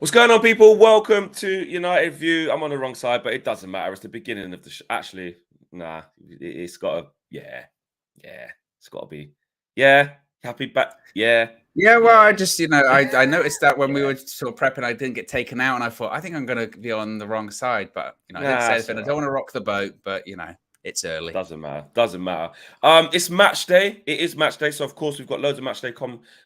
What's going on, people? Welcome to United View. I'm on the wrong side, but it doesn't matter. It's the beginning of the actually, nah, it's got to, yeah, it's got to be, yeah, happy back, yeah. Yeah, well, I just, I noticed that when we Yeah. were sort of prepping, I didn't get taken out, and I thought, I think I'm going to be on the wrong side, but, I didn't say anything. I don't want to rock the boat, but, it's early. Doesn't matter. It's match day. It is match day, so of course we've got loads of match day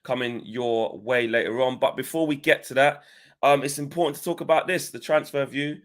coming your way later on. But before we get to that, it's important to talk about this: the transfer view.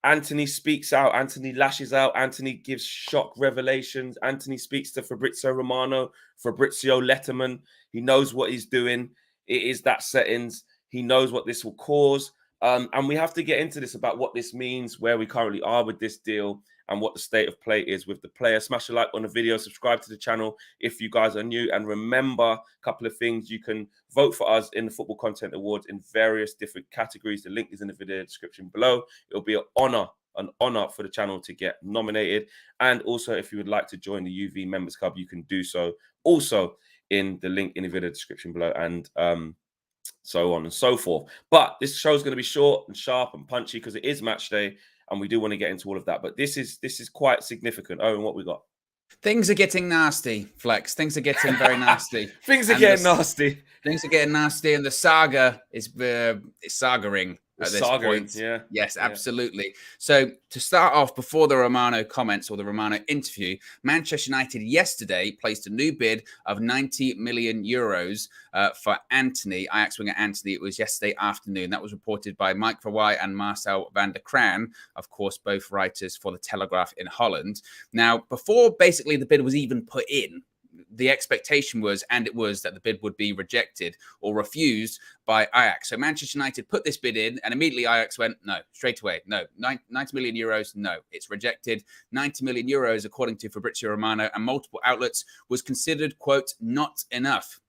Antony speaks out. Antony lashes out. Antony gives shock revelations. Antony speaks to Fabrizio Romano, Fabrizio Letterman. He knows what he's doing. It is that settings. He knows what this will cause. And we have to get into this about what this means, where we currently are with this deal, and what the state of play is with the player. Smash a like on the video, subscribe to the channel if you guys are new, and remember a couple of things. You can vote for us in the Football Content Awards in various different categories. The link is in the video description below. It'll be an honor for the channel to get nominated. And also, if you would like to join the UV Members Club, you can do so also in the link in the video description below, and so on and so forth. But this show is going to be short and sharp and punchy because it is match day, and we do want to get into all of that. But this is quite significant. Owen, what we got? Things are getting nasty, Flex. Things are getting very nasty. Things are getting nasty. Things are getting nasty, and the saga is sagaing at this point. Yeah. Yes, absolutely. Yeah. So to start off, before the Romano comments or the Romano interview, Manchester United yesterday placed a new bid of 90 million euros for Antony, Ajax winger Antony. It was yesterday afternoon. That was reported by Mike Verwij and Marcel van der Kraan, of course, both writers for the Telegraph in Holland. Now, before basically the bid was even put in, the expectation was, and it was, that the bid would be rejected or refused by Ajax. So Manchester United put this bid in, and immediately Ajax went, no, straight away, no. 90 million euros, no, it's rejected. 90 million euros, according to Fabrizio Romano and multiple outlets, was considered, quote, not enough.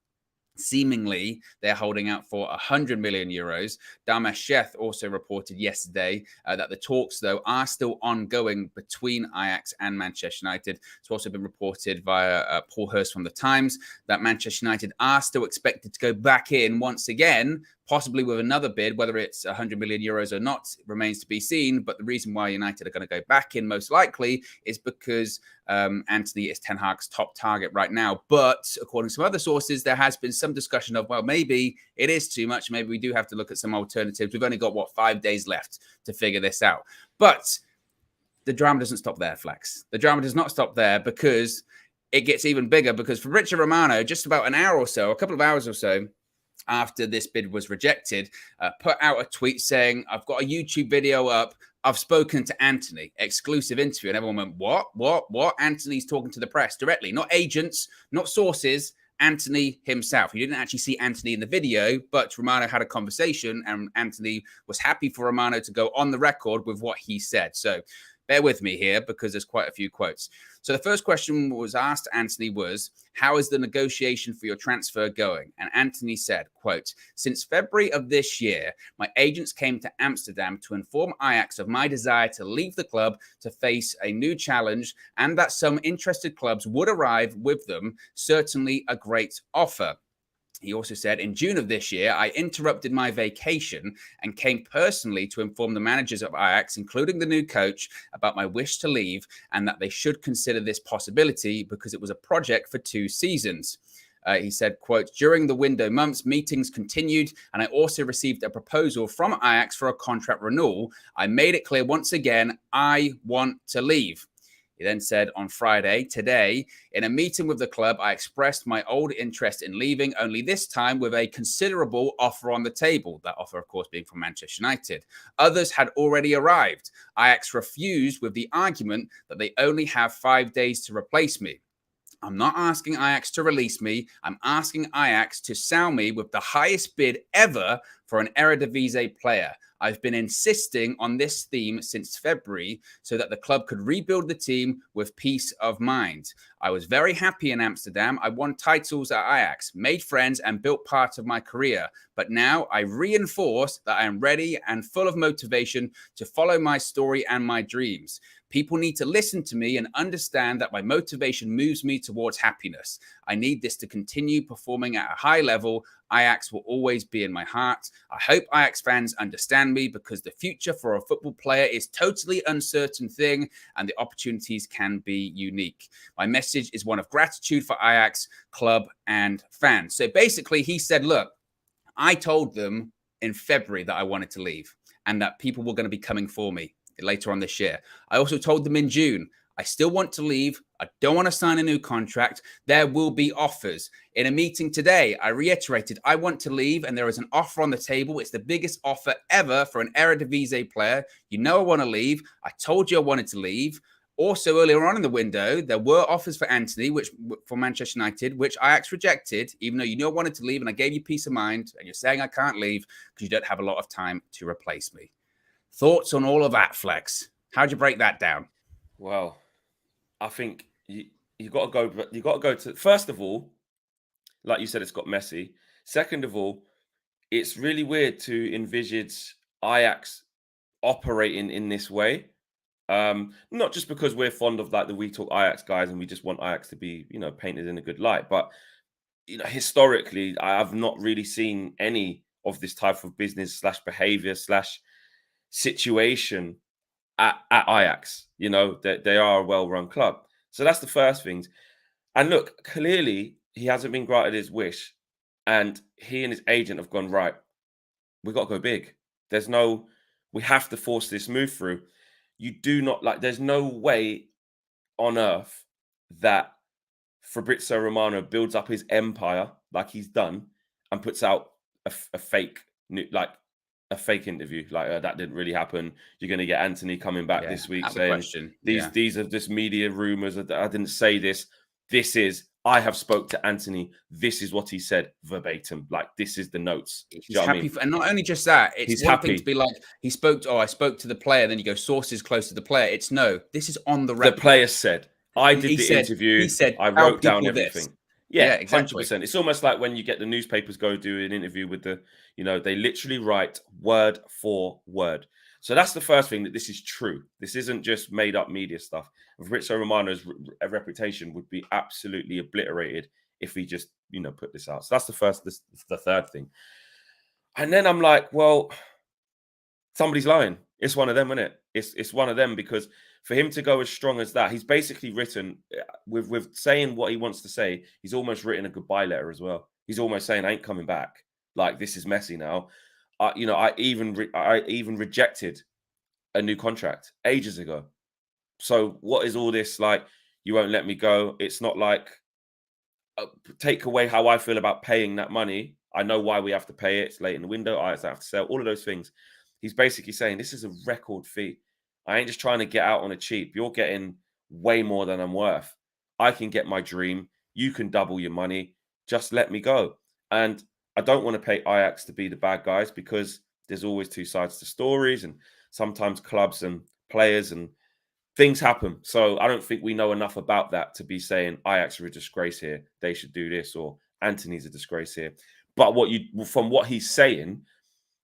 Seemingly, they're holding out for 100 million euros. Damesh Sheth also reported yesterday that the talks, though, are still ongoing between Ajax and Manchester United. It's also been reported via Paul Hurst from The Times that Manchester United are still expected to go back in once again, possibly with another bid. Whether it's 100 million euros or not remains to be seen. But the reason why United are going to go back in most likely is because Antony is Ten Hag's top target right now. But according to some other sources, there has been some discussion of, well, maybe it is too much. Maybe we do have to look at some alternatives. We've only got, 5 days left to figure this out. But the drama doesn't stop there, Flex. The drama does not stop there, because it gets even bigger, because Fabrizio Romano, just about an hour or so, a couple of hours or so after this bid was rejected, put out a tweet saying, I've got a YouTube video up. I've spoken to Antony, exclusive interview. And everyone went, what? Antony's talking to the press directly, not agents, not sources, Antony himself. You didn't actually see Antony in the video, but Romano had a conversation, and Antony was happy for Romano to go on the record with what he said. So bear with me here, because there's quite a few quotes. So the first question was asked Antony was, how is the negotiation for your transfer going? And Antony said, quote, since February of this year, my agents came to Amsterdam to inform Ajax of my desire to leave the club to face a new challenge, and that some interested clubs would arrive with them, certainly a great offer. He also said, in June of this year, I interrupted my vacation and came personally to inform the managers of Ajax, including the new coach, about my wish to leave, and that they should consider this possibility because it was a project for 2 seasons. He said, quote, during the window months, meetings continued, and I also received a proposal from Ajax for a contract renewal. I made it clear once again, I want to leave. He then said on Friday, today, in a meeting with the club, I expressed my old interest in leaving, only this time with a considerable offer on the table. That offer, of course, being from Manchester United. Others had already arrived. Ajax refused with the argument that they only have 5 days to replace me. I'm not asking Ajax to release me. I'm asking Ajax to sell me with the highest bid ever for an Eredivisie player. I've been insisting on this theme since February so that the club could rebuild the team with peace of mind. I was very happy in Amsterdam. I won titles at Ajax, made friends, and built part of my career. But now I reinforce that I am ready and full of motivation to follow my story and my dreams. People need to listen to me and understand that my motivation moves me towards happiness. I need this to continue performing at a high level. Ajax will always be in my heart. I hope Ajax fans understand me because the future for a football player is totally uncertain thing and the opportunities can be unique. My message is one of gratitude for Ajax, club and fans. So basically he said, look, I told them in February that I wanted to leave and that people were going to be coming for me later on this year. I also told them in June, I still want to leave. I don't want to sign a new contract. There will be offers. In a meeting today, I reiterated, I want to leave and there is an offer on the table. It's the biggest offer ever for an Eredivisie player. You know I want to leave. I told you I wanted to leave. Also, earlier on in the window, there were offers for Antony, which for Manchester United, which Ajax rejected, even though you knew I wanted to leave and I gave you peace of mind, and you're saying I can't leave because you don't have a lot of time to replace me. Thoughts on all of that, Flex? How'd you break that down? Well, I think you got to go. You got to go to, first of all, like you said, it's got messy. Second of all, it's really weird to envisage Ajax operating in this way. Not just because we're fond of like the We Talk Ajax guys and we just want Ajax to be, painted in a good light, but historically, I have not really seen any of this type of business / behavior / situation at Ajax. They are a well-run club. So that's the first thing. And look, clearly he hasn't been granted his wish, and he and his agent have gone, right, we got to go big. We have to force this move through. You do not there's no way on earth that Fabrizio Romano builds up his empire like he's done and puts out a fake interview that didn't really happen. You're going to get Antony coming back this week saying these are just media rumors. I didn't say this. I have spoke to Antony. This is what he said verbatim. This is the notes. He's happy. And not only just that, it's one thing to be like, I spoke to the player. Then you go sources close to the player. It's no, this is on the record. The player said, I did the interview. He said, I wrote down everything. Yeah, exactly. 100%. It's almost like when you get the newspapers go do an interview with they literally write word for word. So that's the first thing, that this is true. This isn't just made up media stuff. Fabrizio Romano's reputation would be absolutely obliterated if he just, put this out. So that's the third thing. And then I'm like, well, somebody's lying. It's one of them, isn't it? It's one of them, because for him to go as strong as that, he's basically written with saying what he wants to say. He's almost written a goodbye letter as well. He's almost saying, I ain't coming back. This is messy now. I even rejected a new contract ages ago. So what is all this you won't let me go? It's not take away how I feel about paying that money. I know why we have to pay it. It's late in the window. I have to sell all of those things. He's basically saying this is a record fee. I ain't just trying to get out on a cheap. You're getting way more than I'm worth. I can get my dream. You can double your money. Just let me go. And I don't want to pay Ajax to be the bad guys, because there's always two sides to stories, and sometimes clubs and players and things happen. So I don't think we know enough about that to be saying Ajax are a disgrace here. They should do this, or Antony's a disgrace here. But from what he's saying,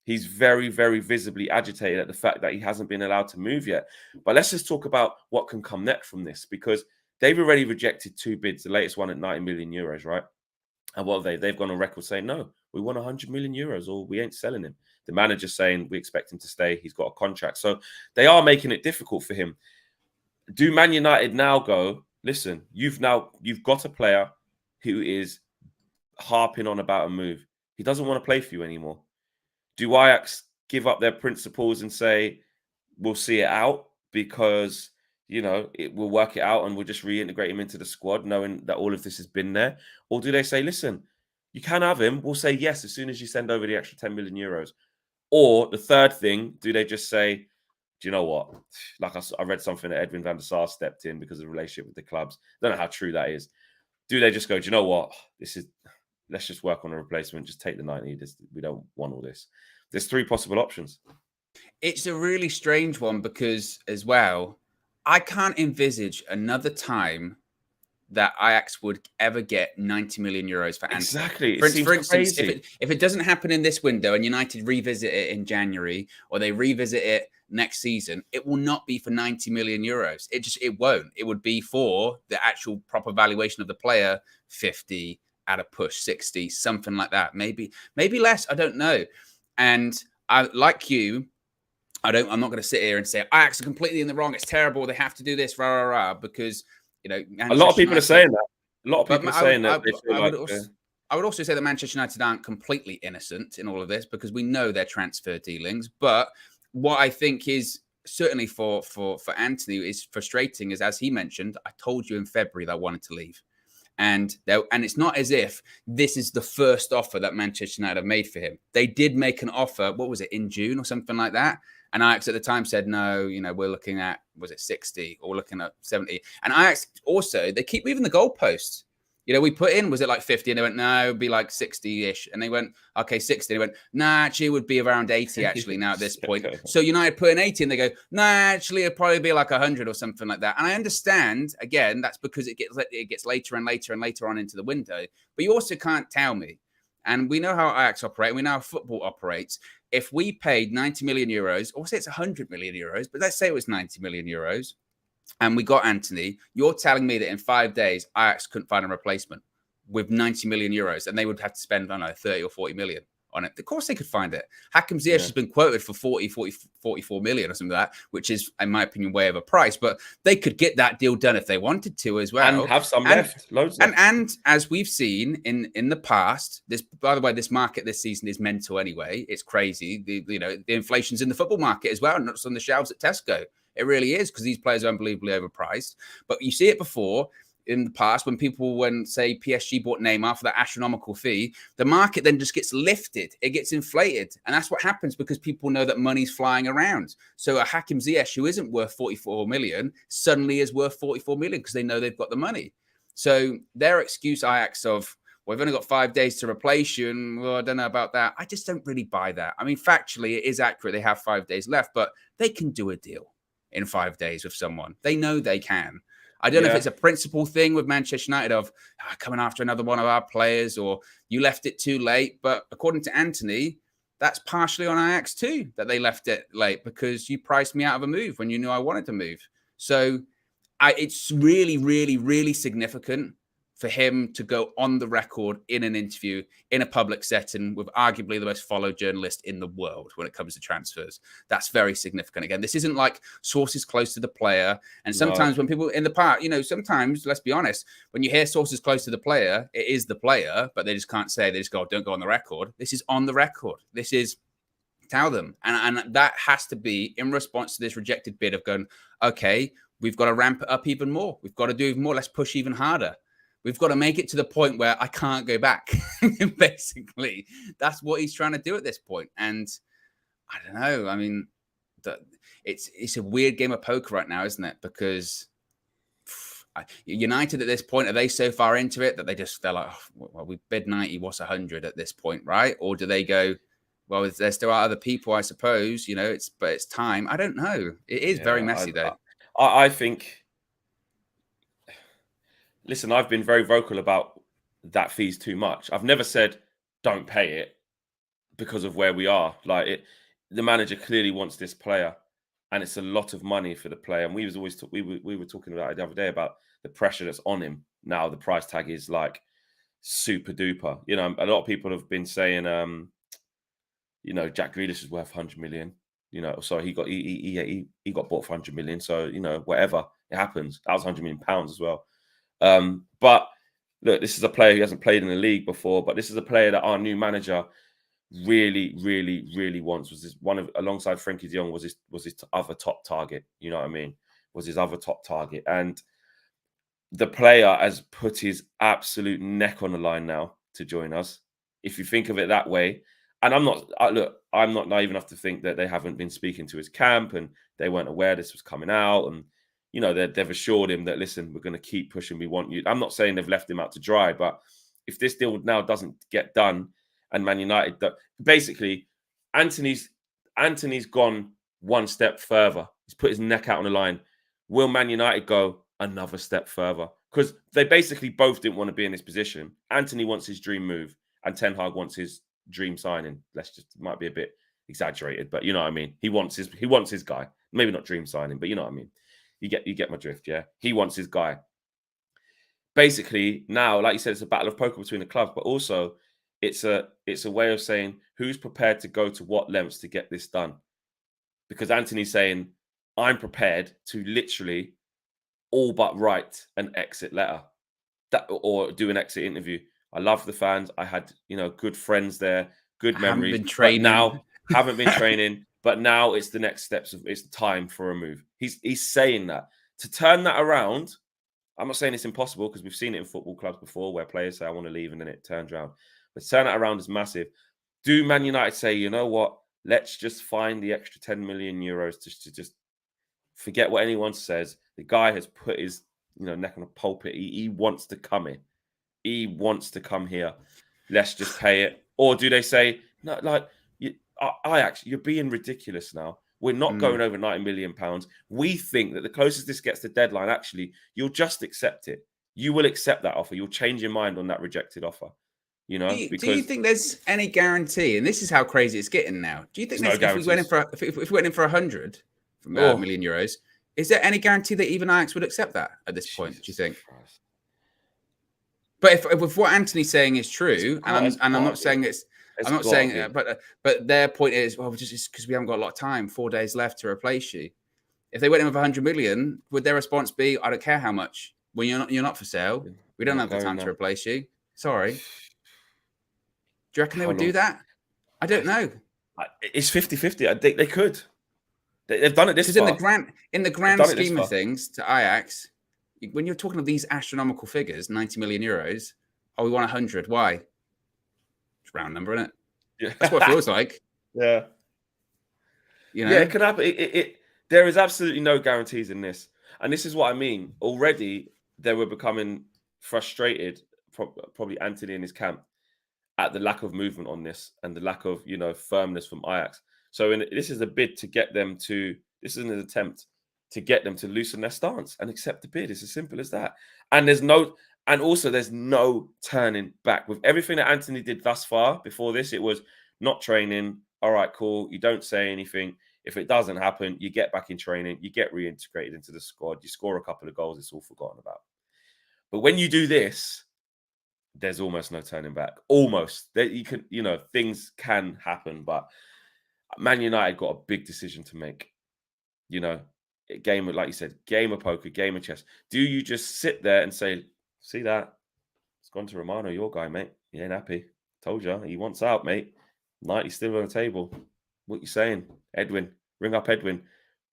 he's very, very visibly agitated at the fact that he hasn't been allowed to move yet. But let's just talk about what can come next from this, because they've already rejected 2 bids, the latest one at 90 million euros, right? And what have they? They've gone on record saying, no, we want 100 million euros or we ain't selling him. The manager's saying we expect him to stay. He's got a contract. So they are making it difficult for him. Do Man United now go, listen, you've got a player who is harping on about a move. He doesn't want to play for you anymore. Do Ajax give up their principles and say, we'll see it out because, we'll work it out and we'll just reintegrate him into the squad, knowing that all of this has been there? Or do they say, listen, you can have him. We'll say yes as soon as you send over the extra 10 million euros. Or the third thing, do they just say, do you know what? I read something that Edwin van der Sar stepped in because of the relationship with the clubs. I don't know how true that is. Do they just go, do you know what? Let's just work on a replacement. Just take the 90. We don't want all this. There's 3 possible options. It's a really strange one because, as well, I can't envisage another time that Ajax would ever get 90 million euros for Antony. Exactly. For instance, if it doesn't happen in this window and United revisit it in January, or they revisit it next season, it will not be for 90 million euros. It won't. It would be for the actual proper valuation of the player, 50 at a push, 60, something like that. Maybe less. I don't know. And I, like you, I'm not going to sit here and say Ajax are completely in the wrong. It's terrible. They have to do this, rah, rah, rah, because, you know, A lot of Manchester people are United, saying that. A lot of but people are saying that they feel like. I would also say that Manchester United aren't completely innocent in all of this, because we know their transfer dealings. But what I think is certainly for Antony is frustrating is, as he mentioned, I told you in February that I wanted to leave. And it's not as if this is the first offer that Manchester United have made for him. They did make an offer, what was it, in June or something like that? And Ajax at the time said, no, you know, we're looking at, was it 60 or looking at 70? And Ajax also, they keep moving the goalposts. You know, we put in, was it like 50? And they went, no, it would be like 60-ish. And they went, okay, 60. And they went, nah, actually, it would be around 80 actually now at this point. So United put in 80 and they go, nah, actually, it'd probably be like 100 or something like that. And I understand, again, that's because it gets later and later and later on into the window. But you also can't tell me, and we know how Ajax operate, we know how football operates. If we paid 90 million euros, or say it's 100 million euros, but let's say it was 90 million euros, and we got Antony, you're telling me that in 5 days, Ajax couldn't find a replacement with 90 million euros, and they would have to spend, I don't know, 30 or 40 million on it. Of course they could find it. Hakim Ziyech has been quoted for 44 million or something like that, which is, in my opinion, way over price. But they could get that deal done if they wanted to as well. And have some left, loads left. And as we've seen in the past, this, by the way, this market this season is mental anyway. It's crazy. The inflation's in the football market as well, not just on the shelves at Tesco. It really is, because these players are unbelievably overpriced. But you see it before in the past when say PSG bought Neymar for that astronomical fee, the market then just gets lifted. It gets inflated. And that's what happens because people know that money's flying around. So a Hakim Ziyech, who isn't worth 44 million, suddenly is worth 44 million because they know they've got the money. So their excuse, Ajax, of, well, we've only got 5 days to replace you, and well, I don't know about that. I just don't really buy that. I mean, factually, it is accurate. They have 5 days left, but they can do a deal in 5 days with someone. They know they can. I don't know if it's a principle thing with Manchester United of coming after another one of our players, or you left it too late. But according to Antony, that's partially on Ajax too, that they left it late because you priced me out of a move when you knew I wanted to move. So it's really, really, really significant for him to go on the record in an interview in a public setting with arguably the most followed journalist in the world when it comes to transfers. That's very significant. Again, this isn't like sources close to the player. And sometimes when people in the part, sometimes, let's be honest, when you hear sources close to the player, it is the player, but they just can't say, they just go, don't go on the record. This is on the record. This is, tell them. And that has to be in response to this rejected bid of going, okay, we've got to ramp it up even more. We've got to do even more. Let's push even harder. We've got to make it to the point where I can't go back. Basically, that's what he's trying to do at this point. And I don't know. I mean, it's a weird game of poker right now, isn't it? Because United at this point, are they so far into it that they're like, oh, well, we bid 90, what's 100 at this point, right? Or do they go, well, there still are other people, I suppose, but it's time. I don't know. It is very messy, though. I think. Listen, I've been very vocal about that fee's too much. I've never said don't pay it because of where we are. The manager clearly wants this player, and it's a lot of money for the player. And we were talking about it the other day about the pressure that's on him now. The price tag is like super duper. A lot of people have been saying, Jack Grealish is worth 100 million. So he got bought for 100 million. So whatever, it happens. That was 100 million pounds as well. But look, this is a player who hasn't played in the league before, but this is a player that our new manager really, really, really wants. Was this one of, alongside Frankie de Jong, was his other top target? You know what I mean? Was his other top target, and the player has put his absolute neck on the line now to join us. If you think of it that way, and I'm not naive enough to think that they haven't been speaking to his camp and they weren't aware this was coming out, and they've assured him that, listen, we're going to keep pushing. We want you. I'm not saying they've left him out to dry, but if this deal now doesn't get done and Man United, basically, Antony's gone one step further. He's put his neck out on the line. Will Man United go another step further? Because they basically both didn't want to be in this position. Antony wants his dream move, and Ten Hag wants his dream signing. It might be a bit exaggerated, but you know what I mean. He wants his guy. Maybe not dream signing, but you know what I mean. You get my drift, yeah? He wants his guy. Basically, now, like you said, it's a battle of poker between the clubs, but also It's a way of saying who's prepared to go to what lengths to get this done. Because Antony's saying, I'm prepared to literally all but write an exit letter or do an exit interview. I love the fans. I had, good friends there, good I haven't memories. been But training. now haven't been training. But now it's the next steps of it's time for a move. He's saying that. To turn that around, I'm not saying it's impossible because we've seen it in football clubs before where players say, I want to leave, and then it turns around. But turn that around is massive. Do Man United say, you know what? Let's just find the extra 10 million euros to just forget what anyone says. The guy has put his neck on a pulpit. He wants to come in. He wants to come here. Let's just pay it. Or do they say, no, like, Ajax, you're being ridiculous now. We're not going over £90 million. We think that the closest this gets to deadline, actually, you'll just accept it. You will accept that offer. You'll change your mind on that rejected offer. Do you think there's any guarantee? And this is how crazy it's getting now. Do you think if we went in for 100 million euros, is there any guarantee that even Ajax would accept that at this point? Do you think? Christ. But if what Antony's saying is true, and I'm not saying but their point is, well, just because we haven't got a lot of time, 4 days left to replace you. If they went in with 100 million, would their response be, I don't care how much? Well, you're not for sale. We don't have the time to replace you. Sorry. Do you reckon they would do that? I don't know. It's 50-50. They could. They've done it this far. In the grand scheme of things, to Ajax, when you're talking of these astronomical figures, 90 million euros, we want 100. Why? It's a round number, isn't it? Yeah. That's what it feels like. Yeah. Yeah, it could happen. There is absolutely no guarantees in this. And this is what I mean. Already, they were becoming frustrated, probably Antony and his camp, at the lack of movement on this and the lack of, firmness from Ajax. So this is a bid to get them to, this is an attempt to get them to loosen their stance and accept the bid. It's as simple as that. And there's no turning back. With everything that Antony did thus far before this, it was not training. All right, cool. You don't say anything. If it doesn't happen, you get back in training, you get reintegrated into the squad, you score a couple of goals, it's all forgotten about. But when you do this, there's almost no turning back. Almost. You can, things can happen, but Man United got a big decision to make. Game of, like you said, game of poker, game of chess. Do you just sit there and say, see that? It's gone to Romano, your guy, mate. He ain't happy. Told you, he wants out, mate. 90 still on the table. What you saying? Edwin, ring up Edwin.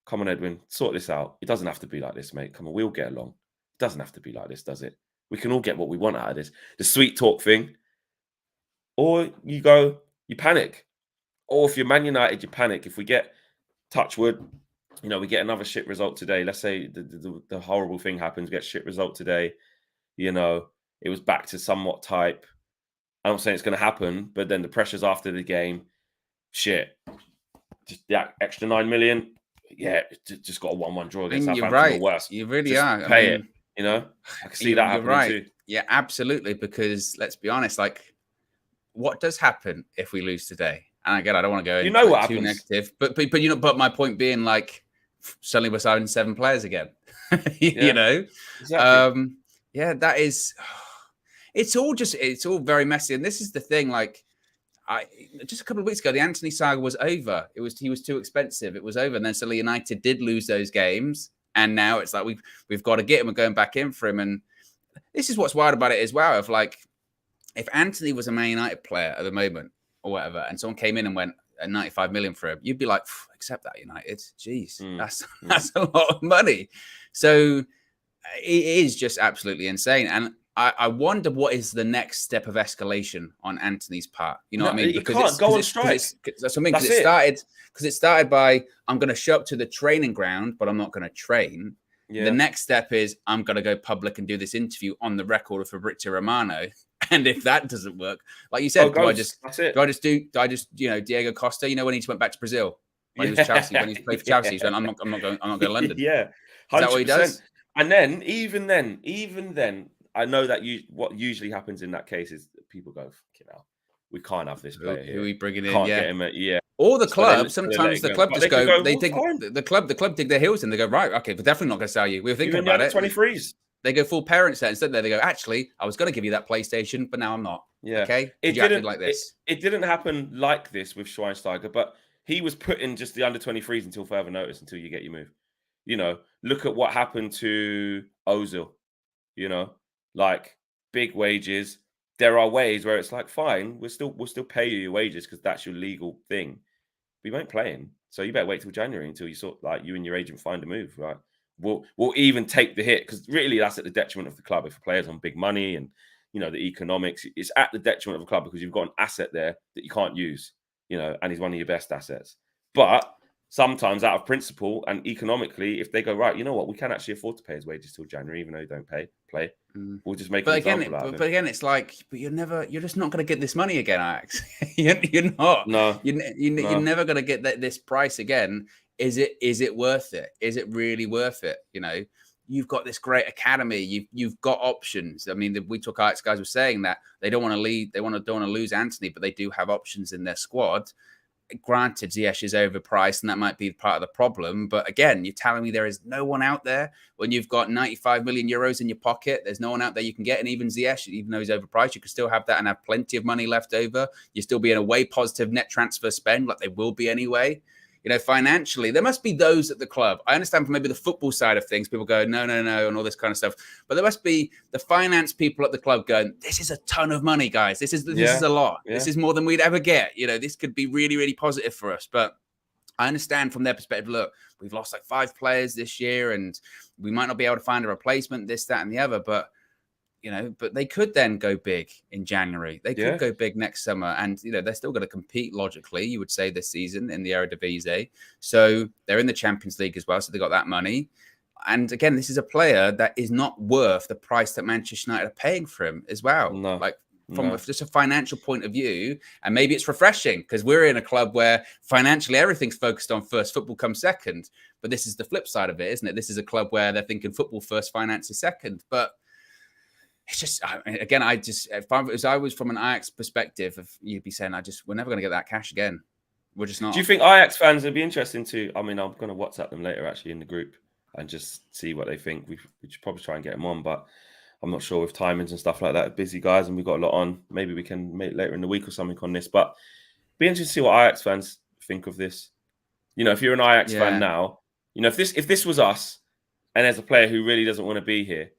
Come on, Edwin, sort this out. It doesn't have to be like this, mate. Come on, we'll get along. It doesn't have to be like this, does it? We can all get what we want out of this. The sweet talk thing. Or you go, you panic. Or if you're Man United, you panic. If we get, touch wood, we get another shit result today. Let's say the horrible thing happens, get shit result today. It was back to somewhat type. I'm not saying it's going to happen, but then the pressure's after the game. Shit. Just that extra 9 million. Yeah, just got a 1-1 draw against Southampton. You're right. Or worse. You really just are. Pay it. I can see that happening right. too. Yeah, absolutely. Because let's be honest, what does happen if we lose today? And again, I don't want to go into too negative, but my point being, suddenly we're signing 7 players again. Exactly. That is. It's all very messy, and this is the thing. Just a couple of weeks ago, the Antony saga was over. He was too expensive. It was over, and then suddenly United did lose those games, and now it's like we've got to get him. We're going back in for him, and this is what's wild about it as well. If Antony was a Man United player at the moment or whatever, and someone came in and went 95 million for him, you'd be like, accept that, United. Jeez, that's a lot of money. So it is just absolutely insane, and I wonder what is the next step of escalation on Antony's part. You know what I mean? Because you can't go on strike. That's what I mean. Because it started by, I'm going to show up to the training ground, but I'm not going to train. Yeah. The next step is I'm going to go public and do this interview on the record of Fabrizio Romano. And if that doesn't work, like you said, do I just Diego Costa? When he just went back to Brazil when he was Chelsea, when he played for Chelsea, so I'm not going to London. Yeah, 100%. Is that what he does? And then even then. I know that what usually happens in that case is people go, we can't have this player. Who are we bringing in? Can't get him. Or the club. Sometimes the club just go. They dig the club dig their heels in. They go, right, okay, we're definitely not going to sell you. We were thinking about it. 23s. They go full parent set instead. They go, actually, I was going to give you that PlayStation, but now I'm not. Yeah. Okay, It because you acted didn't like it, this. it didn't happen like this with Schweinsteiger, but he was put in just the under 23s until further notice until you get your move. Look at what happened to Ozil, you know, like big wages. There are ways where it's like, fine, we'll still pay you your wages because that's your legal thing. We won't play him. So you better wait till January until you and your agent find a move, right? We'll even take the hit because really that's at the detriment of the club if a player's on big money and the economics. It's at the detriment of the club because you've got an asset there that you can't use, and he's one of your best assets. But sometimes out of principle and economically, if they go, right, you know what, we can actually afford to pay his wages till January, even though you don't play. Mm. We'll just make an But again, example out of him. but again, it's like, but you're just not going to get this money again, Ajax. You're not. No, You're no. never going to get this price again. Is it worth it? Is it really worth it? You've got this great academy. You've got options. I mean, we took Ajax guys were saying that they don't want to leave. Don't want to lose Antony, but they do have options in their squad. Granted, Ziyech is overpriced, and that might be part of the problem. But again, you're telling me there is no one out there when you've got 95 million euros in your pocket. There's no one out there you can get, and even Ziyech, even though he's overpriced, you can still have that and have plenty of money left over. You still be in a way positive net transfer spend, like they will be anyway. Financially, there must be those at the club. I understand from maybe the football side of things, people go, no, and all this kind of stuff. But there must be the finance people at the club going, this is a ton of money, guys. This is a lot. Yeah. This is more than we'd ever get. This could be really, really positive for us. But I understand from their perspective, look, we've lost like 5 players this year and we might not be able to find a replacement, this, that, and the other. But but they could then go big in January. They could go big next summer. And, they're still going to compete logically, you would say, this season in the Eredivisie. So they're in the Champions League as well. So they got that money. And again, this is a player that is not worth the price that Manchester United are paying for him as well. No. From just a financial point of view, and maybe it's refreshing because we're in a club where financially everything's focused on first, football comes second. But this is the flip side of it, isn't it? This is a club where they're thinking football first, finances second. But it's just, again, if I was from an Ajax perspective, you'd be saying, we're never going to get that cash again. We're just not. Do you think Ajax fans would be interesting to? I mean, I'm going to WhatsApp them later actually in the group and just see what they think. We should probably try and get them on, but I'm not sure with timings and stuff like that. Busy guys, and we've got a lot on. Maybe we can make later in the week or something on this. But be interesting to see what Ajax fans think of this. If you're an Ajax fan now, if this was us, and there's a player who really doesn't want to be here,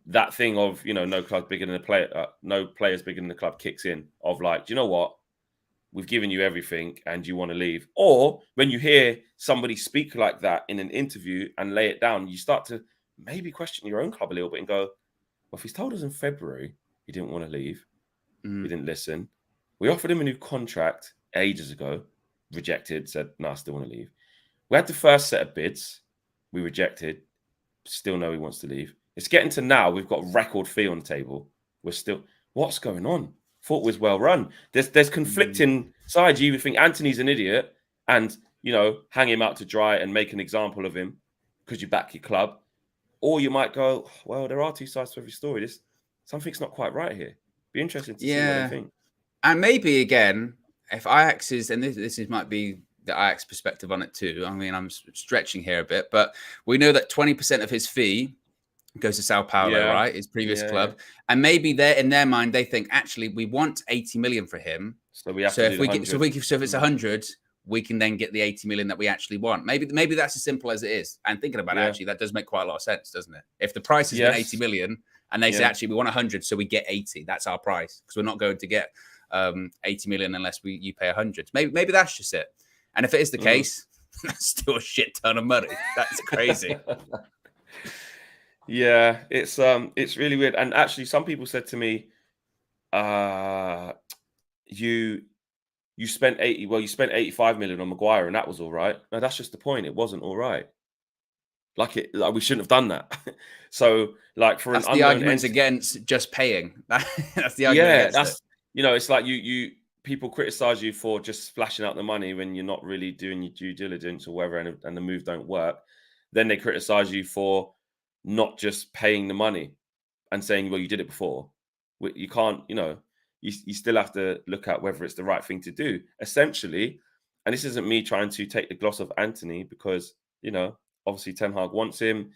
that thing of no club bigger than the player, no players bigger than the club kicks in. Of like, do you know what? We've given you everything, and you want to leave. Or when you hear somebody speak like that in an interview and lay it down, you start to maybe question your own club a little bit and go, well, if he's told us in February he didn't want to leave, he didn't listen. We offered him a new contract ages ago, rejected, said, no, I still want to leave. We had the first set of bids, we rejected, still know he wants to leave. It's getting to now, we've got a record fee on the table. We're still, what's going on? Thought it was well run. There's conflicting sides. You would think Antony's an idiot and, hang him out to dry and make an example of him because you back your club. Or you might go, well, there are 2 sides to every story. Something's not quite right here. Be interesting to see what they think. And maybe, again, if Ajax is, and this might be the Ajax perspective on it too. I mean, I'm stretching here a bit, but we know that 20% of his fee goes to Sao Paulo, right? His previous club. And maybe in their mind, they think, actually, we want 80 million for him. So we have to do so if it's 100, we can then get the 80 million that we actually want. Maybe that's as simple as it is. And thinking about it, actually, that does make quite a lot of sense, doesn't it? If the price is 80 million and they say, actually, we want 100, so we get 80. That's our price because we're not going to get 80 million unless you pay 100. Maybe that's just it. And if it is the case, that's still a shit ton of money. That's crazy. Yeah, it's really weird. And actually, some people said to me, you spent 80, well, you spent 85 million on Maguire, and that was all right. No, that's just the point. It wasn't all right. Like we shouldn't have done that. So, like for that's the arguments against just paying. That's the argument. Yeah, that's it's like you people criticize you for just splashing out the money when you're not really doing your due diligence or whatever, and the move don't work. Then they criticize you for not just paying the money and saying, well, you did it before. You can't, you still have to look at whether it's the right thing to do, essentially. And this isn't me trying to take the gloss of Antony because, obviously Ten Hag wants him.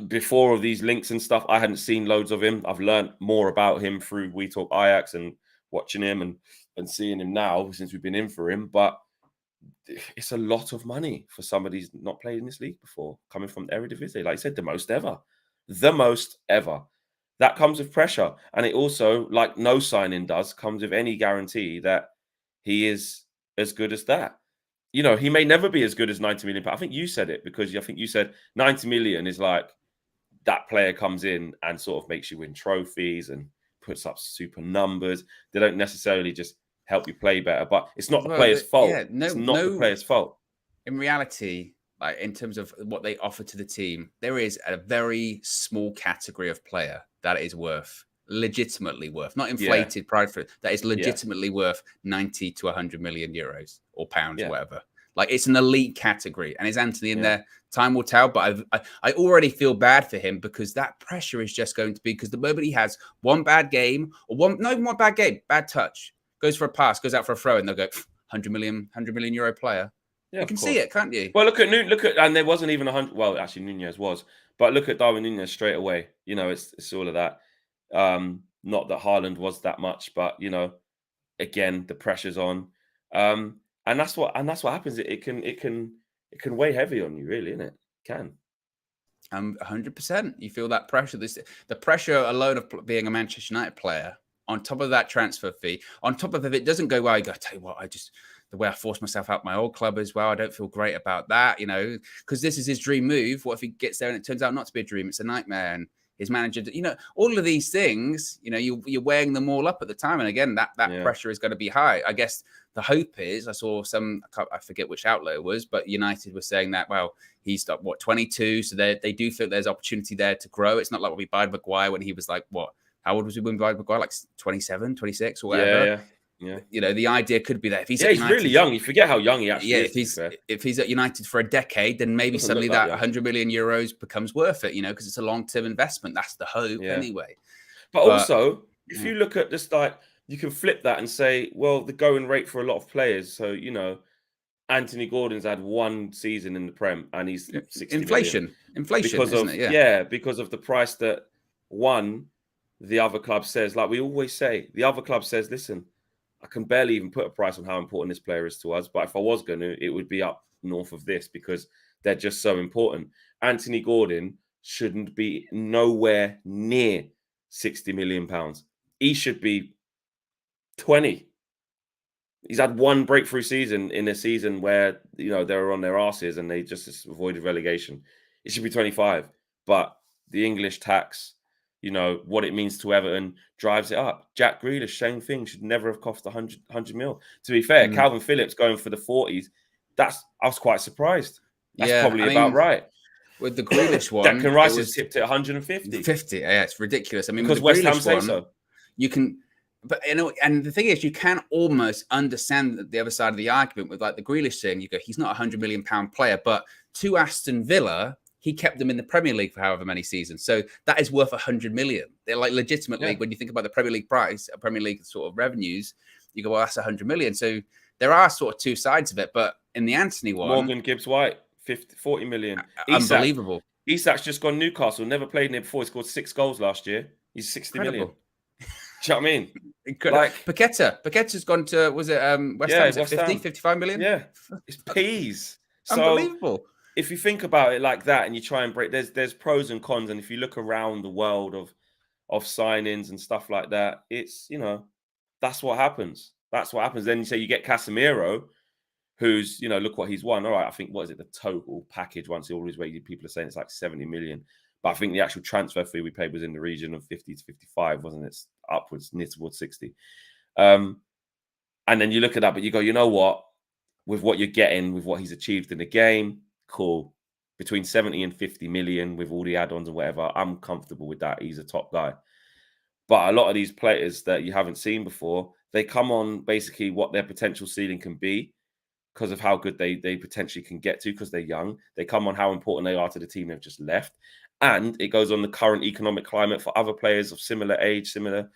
before all these links and stuff, I hadn't seen loads of him. I've learned more about him through We Talk Ajax and watching him and seeing him now since we've been in for him. But it's a lot of money for somebody who's not played in this league before, coming from the Eredivisie. Like I said, the most ever. The most ever. That comes with pressure. And it also, like no signing does, comes with any guarantee that he is as good as that. You know, he may never be as good as 90 million. But I think you said it, because I think you said 90 million is like that player comes in and sort of makes you win trophies and puts up super numbers. They don't necessarily just help you play better, but it's not the player's fault. Yeah, it's not the player's fault. In reality, like in terms of what they offer to the team, there is a very small category of player that is legitimately worth, not inflated pride for it, that is legitimately worth 90 to 100 million euros or pounds or whatever. Like it's an elite category, and is Antony in there? Time will tell. But I already feel bad for him, because that pressure is just going to be, because the moment he has one bad game, or not even one bad game, bad touch, goes for a pass, goes out for a throw, and they'll go 100 million euro player. Yeah, you can see it, can't you? Well, look at, and there wasn't even 100. Well, actually, Nunez was, but look at Darwin Nunez straight away. You know, it's all of that. Not that Haaland was that much, but you know, again, the pressure's on, and that's what happens. It can weigh heavy on you, really, isn't it? It can. 100%. You feel that pressure. The pressure alone of being a Manchester United player, on top of that transfer fee, on top of if it doesn't go well, you go, tell you what, the way I forced myself out my old club as well, I don't feel great about that, you know, because this is his dream move. What if he gets there and it turns out not to be a dream? It's a nightmare. And his manager, you know, all of these things, you know, you're weighing them all up at the time. And again, that pressure is going to be high. I guess the hope is, I saw I forget which outlet it was, but United was saying that, well, he's 22. So they do feel there's opportunity there to grow. It's not like what we buyed Maguire when he was like, what? How old was he when we bought Maguire? Like 27, 26 or whatever. Yeah. You know, the idea could be that if he's at United, really young. You forget how young he actually is. If he's at United for a decade, then maybe suddenly that 100 million euros becomes worth it, you know, because it's a long-term investment. That's the hope anyway. But also, if you look at this, like, you can flip that and say, well, the going rate for a lot of players. So, you know, Anthony Gordon's had one season in the Prem and he's 60 inflation, because isn't it? Because of the price that the other club says. Like we always say, the other club says, listen, I can barely even put a price on how important this player is to us. But if I was going to, it would be up north of this, because they're just so important. Anthony Gordon shouldn't be nowhere near 60 million pounds. He should be 20. He's had one breakthrough season in a season where, you know, they were on their asses and they just avoided relegation. It should be 25. But the English tax, you know, what it means to Everton drives it up. Jack Grealish, same thing, should never have cost 100 mil. To be fair, Calvin Phillips going for the 40s, I was quite surprised. That's probably about right. With the Grealish one, Declan Rice is tipped at 150. 50, yeah, it's ridiculous. I mean, because West Ham say so. You can, but you know, and the thing is, you can almost understand the other side of the argument with like the Grealish thing. You go, he's not a £100 million player, but to Aston Villa, he kept them in the Premier League for however many seasons. So that is worth 100 million. They're like legitimately, when you think about the Premier League price, Premier League sort of revenue, you go, well, that's 100 million. So there are sort of two sides of it. But in the Antony one, Morgan Gibbs-White, 40 million. Unbelievable. Isak's just gone Newcastle, never played in it before. He scored 6 goals last year. He's 60 million. Do you know what I mean? Incredible. Like Paqueta's gone to, was it West Ham? Is it 50, 55 million? Yeah, it's peas. Unbelievable. If you think about it like that and you try and break, there's pros and cons. And if you look around the world of signings and stuff like that, it's, you know, that's what happens. That's what happens. Then you say you get Casemiro, who's, you know, look what he's won. All right, I think, what is it, the total package once he always waited, people are saying it's like 70 million. But I think the actual transfer fee we paid was in the region of 50 to 55, wasn't it? Upwards, near towards 60. And then you look at that, but you go, you know what? With what you're getting, with what he's achieved in the game, cool. Between 70 and 50 million with all the add-ons and whatever, I'm comfortable with that. He's a top guy. But a lot of these players that you haven't seen before, they come on basically what their potential ceiling can be because of how good they potentially can get to, because they're young. They come on how important they are to the team they've just left. And it goes on the current economic climate for other players of similar age, similar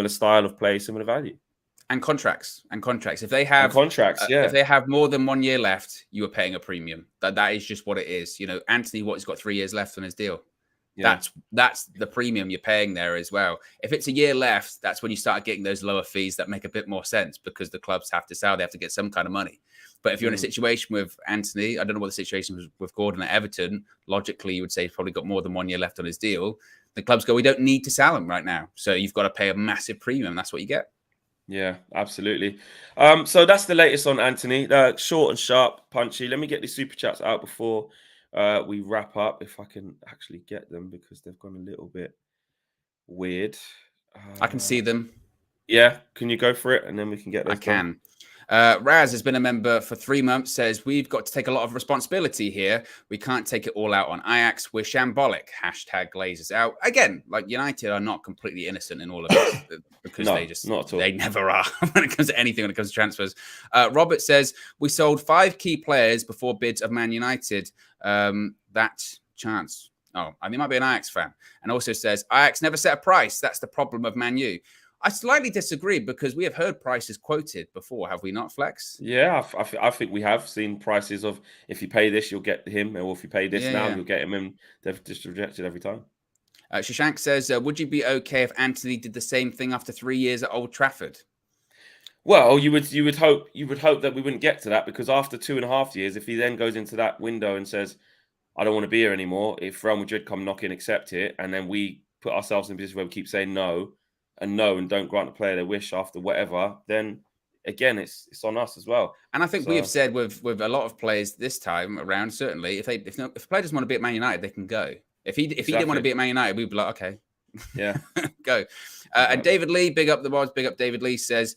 style of play, similar value. And contracts. If they have if they have more than 1 year left, you are paying a premium. That is just what it is. You know, Antony, he's got 3 years left on his deal. Yeah. That's the premium you're paying there as well. If it's a year left, that's when you start getting those lower fees that make a bit more sense because the clubs have to sell, they have to get some kind of money. But if you're in a situation with Antony, I don't know what the situation was with Gordon at Everton. Logically, you would say he's probably got more than 1 year left on his deal. The clubs go, we don't need to sell him right now. So you've got to pay a massive premium. That's what you get. Yeah, absolutely. So that's the latest on Antony. Short and sharp, punchy. Let me get these super chats out before we wrap up, if I can actually get them, because they've gone a little bit weird. I can see them. Yeah, can you go for it, and then we can get those I can. Raz has been a member for 3 months, says, we've got to take a lot of responsibility here. We can't take it all out on Ajax. We're shambolic. Hashtag Glazers out. Again, like United are not completely innocent in all of this because No, they just, not at all. they never are when it comes to anything, when it comes to transfers. Robert says, we sold 5 key players before bids of Man United. That chance. Oh, I mean, he might be an Ajax fan. And also says, Ajax never set a price. That's the problem of Man U. I slightly disagree because we have heard prices quoted before, have we not, Flex? Yeah, I think we have seen prices of if you pay this, you'll get him, or if you pay this now, you'll get him, and they've just rejected every time. Shashank says, would you be okay if Antony did the same thing after 3 years at Old Trafford? Well, you would hope that we wouldn't get to that, because after 2.5 years, if he then goes into that window and says, I don't want to be here anymore, if Real Madrid come knocking, accept it, and then we put ourselves in a position where we keep saying no and don't grant the player their wish after whatever, then again, it's on us as well. And I think we have said with a lot of players this time around, certainly, if a player doesn't want to be at Man United, they can go. If he didn't want to be at Man United, we'd be like, okay, yeah, go. And David Lee, big up the boys, big up David Lee says,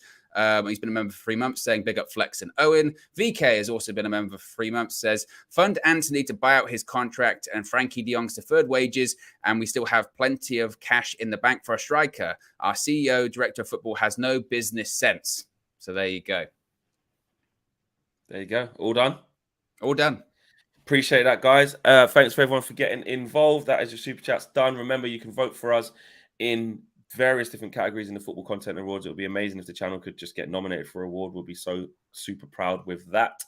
he's been a member for 3 months, saying big up Flex and Owen. VK has also been a member for 3 months, says fund Antony to buy out his contract and Frankie de Jong's deferred wages, and we still have plenty of cash in the bank for a striker. Our CEO, director of football, has no business sense. So there you go. There you go. All done. All done. Appreciate that, guys. Thanks for everyone for getting involved. That is your super chats done. Remember, you can vote for us in various different categories in the football content awards. It would be amazing if the channel could just get nominated for an award. We'll be so super proud with that.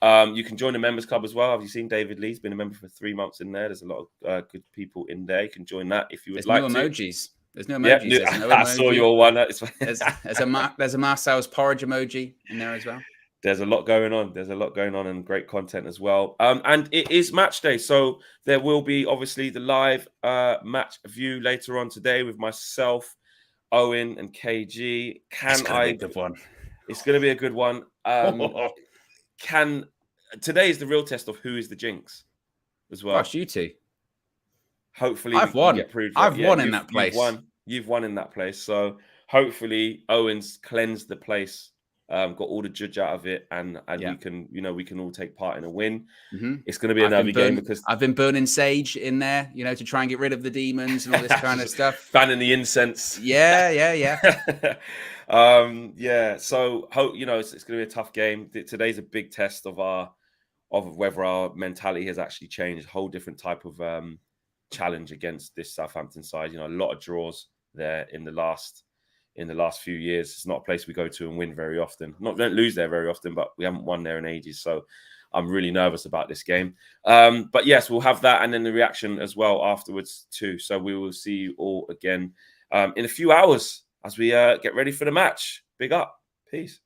You can join the members club as well. Have you seen David Lee's been a member for 3 months in there? There's a lot of good people in there. You can join that if you would like to. There's no emojis. Yeah, I saw your one. There's a Marcel's porridge emoji in there as well. There's a lot going on. There's a lot going on and great content as well. And it is match day. So there will be obviously the live match view later on today with myself, Owen, and KG. It's going to be a good one. It's going to be a good one. Today is the real test of who is the jinx as well. Gosh, you two. Hopefully I've won. I've won in that place. You've won in that place. So hopefully Owen's cleansed the place. Got all the judge out of it, and we can all take part in a win. It's going to be a nervy game because I've been burning sage in there, to try and get rid of the demons and all this kind of stuff. Fanning the incense. Yeah. So it's going to be a tough game. Today's a big test of whether our mentality has actually changed. A whole different type of challenge against this Southampton side. A lot of draws there in the last few years. It's not a place we go to and win very often. Don't lose there very often, but we haven't won there in ages. So I'm really nervous about this game. But yes, we'll have that and then the reaction as well afterwards too. So we will see you all again in a few hours as we get ready for the match. Big up. Peace.